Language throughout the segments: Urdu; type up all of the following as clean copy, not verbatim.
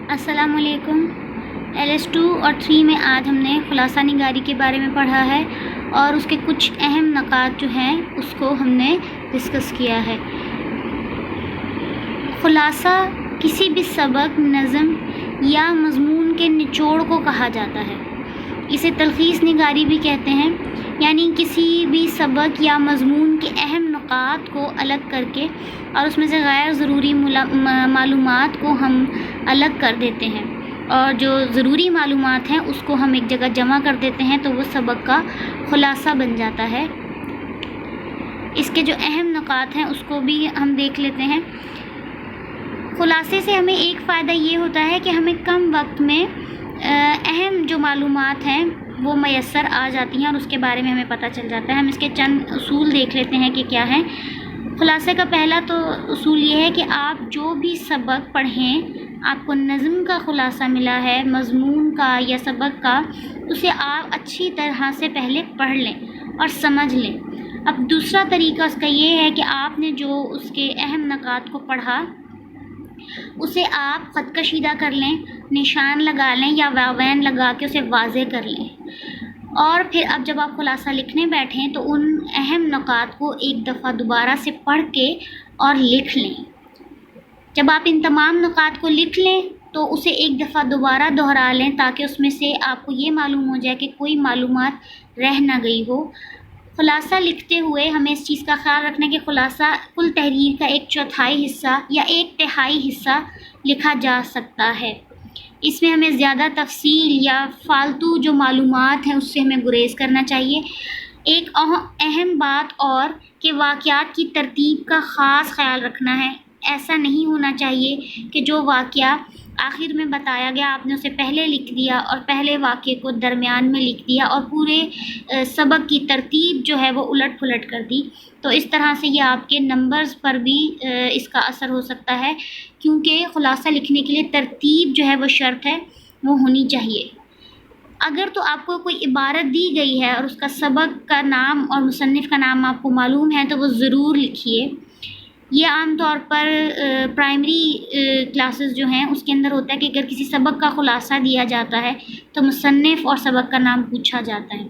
السلام علیکم۔ LS2 اور 3 میں آج ہم نے خلاصہ نگاری کے بارے میں پڑھا ہے اور اس کے کچھ اہم نکات جو ہیں اس کو ہم نے ڈسکس کیا ہے۔ خلاصہ کسی بھی سبق، نظم یا مضمون کے نچوڑ کو کہا جاتا ہے۔ اسے تلخیص نگاری بھی کہتے ہیں، یعنی کسی بھی سبق یا مضمون کے اہم نکات کو الگ کر کے اور اس میں سے غیر ضروری معلومات کو ہم الگ کر دیتے ہیں، اور جو ضروری معلومات ہیں اس کو ہم ایک جگہ جمع کر دیتے ہیں تو وہ سبق کا خلاصہ بن جاتا ہے۔ اس کے جو اہم نکات ہیں اس کو بھی ہم دیکھ لیتے ہیں۔ خلاصے سے ہمیں ایک فائدہ یہ ہوتا ہے کہ ہمیں کم وقت میں اہم جو معلومات ہیں وہ میسر آ جاتی ہیں اور اس کے بارے میں ہمیں پتہ چل جاتا ہے۔ ہم اس کے چند اصول دیکھ لیتے ہیں کہ کیا ہیں۔ خلاصے کا پہلا تو اصول یہ ہے کہ آپ جو بھی سبق پڑھیں، آپ کو نظم کا خلاصہ ملا ہے، مضمون کا یا سبق کا، اسے آپ اچھی طرح سے پہلے پڑھ لیں اور سمجھ لیں۔ اب دوسرا طریقہ اس کا یہ ہے کہ آپ نے جو اس کے اہم نکات کو پڑھا اسے آپ خط کشیدہ کر لیں، نشان لگا لیں یا واوین لگا کے اسے واضح کر لیں، اور پھر اب جب آپ خلاصہ لکھنے بیٹھیں تو ان اہم نکات کو ایک دفعہ دوبارہ سے پڑھ کے اور لکھ لیں۔ جب آپ ان تمام نکات کو لکھ لیں تو اسے ایک دفعہ دوبارہ دہرا لیں تاکہ اس میں سے آپ کو یہ معلوم ہو جائے کہ کوئی معلومات رہ نہ گئی ہو۔ خلاصہ لکھتے ہوئے ہمیں اس چیز کا خیال رکھنا ہے کہ خلاصہ کل تحریر کا 1/4 حصہ یا 1/3 حصہ لکھا جا سکتا ہے۔ اس میں ہمیں زیادہ تفصیل یا فالتو جو معلومات ہیں اس سے ہمیں گریز کرنا چاہیے۔ ایک اہم بات اور کہ واقعات کی ترتیب کا خاص خیال رکھنا ہے۔ ایسا نہیں ہونا چاہیے کہ جو واقعہ آخر میں بتایا گیا آپ نے اسے پہلے لکھ دیا اور پہلے واقعے کو درمیان میں لکھ دیا اور پورے سبق کی ترتیب جو ہے وہ الٹ پھلٹ کر دی، تو اس طرح سے یہ آپ کے نمبرز پر بھی اس کا اثر ہو سکتا ہے، کیونکہ خلاصہ لکھنے کے لیے ترتیب جو ہے وہ شرط ہے، وہ ہونی چاہیے۔ اگر تو آپ کو کوئی عبارت دی گئی ہے اور اس کا سبق کا نام اور مصنف کا نام آپ کو معلوم ہے تو وہ ضرور لکھیے۔ یہ عام طور پر پرائمری کلاسز جو ہیں اس کے اندر ہوتا ہے کہ اگر کسی سبق کا خلاصہ دیا جاتا ہے تو مصنف اور سبق کا نام پوچھا جاتا ہے۔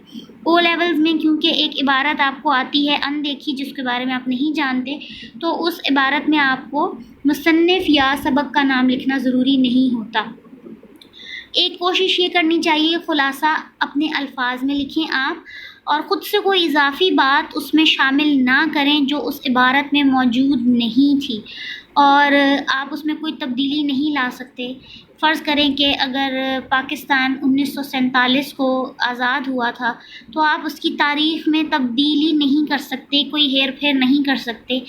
او لیولز میں کیونکہ ایک عبارت آپ کو آتی ہے اندیکھی جس کے بارے میں آپ نہیں جانتے، تو اس عبارت میں آپ کو مصنف یا سبق کا نام لکھنا ضروری نہیں ہوتا۔ ایک کوشش یہ کرنی چاہیے خلاصہ اپنے الفاظ میں لکھیں آپ، اور خود سے کوئی اضافی بات اس میں شامل نہ کریں جو اس عبارت میں موجود نہیں تھی، اور آپ اس میں کوئی تبدیلی نہیں لا سکتے۔ فرض کریں کہ اگر پاکستان 1947 کو آزاد ہوا تھا تو آپ اس کی تاریخ میں تبدیلی نہیں کر سکتے، کوئی ہیر پھیر نہیں کر سکتے،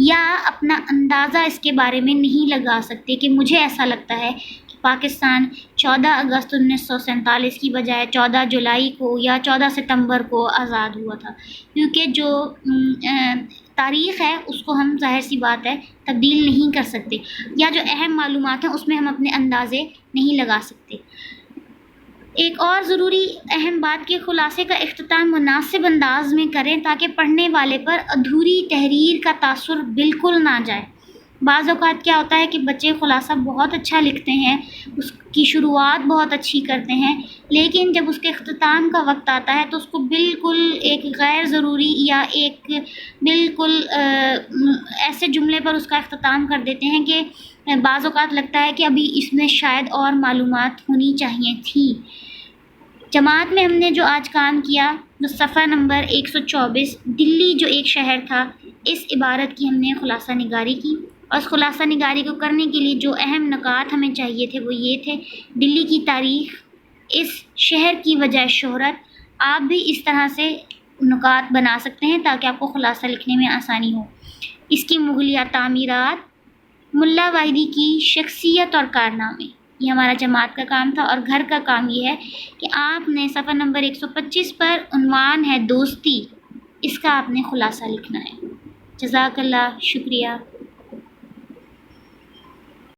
یا اپنا اندازہ اس کے بارے میں نہیں لگا سکتے کہ مجھے ایسا لگتا ہے پاکستان 14 اگست 1947 کی بجائے 14 جولائی کو یا 14 ستمبر کو آزاد ہوا تھا، کیونکہ جو تاریخ ہے اس کو ہم ظاہر سی بات ہے تبدیل نہیں کر سکتے، یا جو اہم معلومات ہیں اس میں ہم اپنے اندازے نہیں لگا سکتے۔ ایک اور ضروری اہم بات کہ خلاصے کا اختتام مناسب انداز میں کریں تاکہ پڑھنے والے پر ادھوری تحریر کا تاثر بالکل نہ جائے۔ بعض اوقات کیا ہوتا ہے کہ بچے خلاصہ بہت اچھا لکھتے ہیں، اس کی شروعات بہت اچھی کرتے ہیں، لیکن جب اس کے اختتام کا وقت آتا ہے تو اس کو بالکل ایک غیر ضروری یا ایک بالکل ایسے جملے پر اس کا اختتام کر دیتے ہیں کہ بعض اوقات لگتا ہے کہ ابھی اس میں شاید اور معلومات ہونی چاہیے تھیں۔ جماعت میں ہم نے جو آج کام کیا، جو صفحہ نمبر 124 دلی جو ایک شہر تھا، اس عبارت کی ہم نے خلاصہ نگاری کی، اور اس خلاصہ نگاری کو کرنے کے لیے جو اہم نکات ہمیں چاہیے تھے وہ یہ تھے: دلی کی تاریخ، اس شہر کی وجہ شہرت۔ آپ بھی اس طرح سے نکات بنا سکتے ہیں تاکہ آپ کو خلاصہ لکھنے میں آسانی ہو۔ اس کی مغلیہ تعمیرات، ملا واحدی کی شخصیت اور کارنامے، یہ ہمارا جماعت کا کام تھا، اور گھر کا کام یہ ہے کہ آپ نے صفحہ نمبر 125 پر عنوان ہے دوستی، اس کا آپ نے خلاصہ لکھنا ہے۔ جزاک اللہ، شکریہ۔